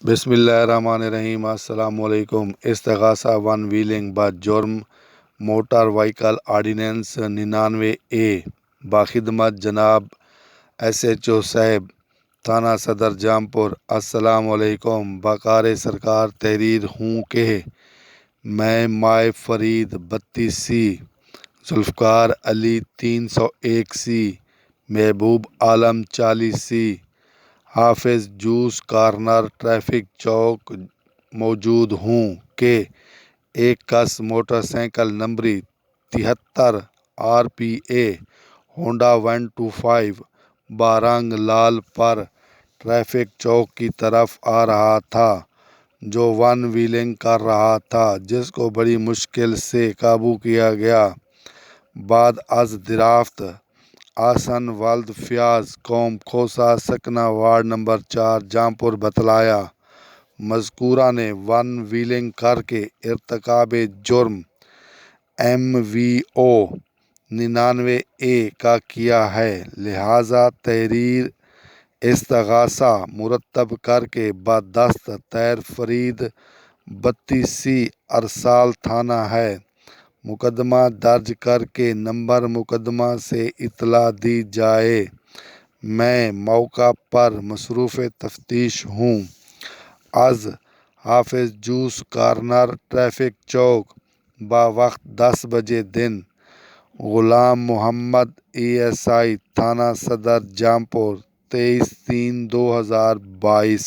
بسم اللہ الرحمن الرحیم۔ السلام علیکم۔ استغاثہ ون ویلنگ جرم موٹر وہیکل آرڈیننس 99A باخدمت جناب SHO صاحب تھانہ صدر جامپور۔ السلام علیکم۔ بکار سرکار تحریر ہوں کہ میں مائے فرید 32C، ذوالفقار علی 301C، محبوب عالم 40C، حافظ جوس کارنر ٹریفک چوک موجود ہوں کہ ایک کس موٹر سائیکل نمبری 73 RPA ہونڈا 125 بارنگ لال پر ٹریفک چوک کی طرف آ رہا تھا، جو ون ویلنگ کر رہا تھا، جس کو بڑی مشکل سے قابو کیا گیا۔ بعد از دریافت آسن ولد فیاض قوم کھوسہ سکنہ وارڈ نمبر 4 جامپور بتلایا، مذکورہ نے ون ویلنگ کر کے ارتکاب جرم MVO 99A کا کیا ہے، لہذا تحریر استغاثہ مرتب کر کے بدست طیر فرید 32C ارسال تھانہ ہے، مقدمہ درج کر کے نمبر مقدمہ سے اطلاع دی جائے۔ میں موقع پر مصروف تفتیش ہوں۔ از حافظ جوس کارنر ٹریفک چوک بوقت 10 بجے دن غلام محمد ASI تھانہ صدر جامپور 23/3/2022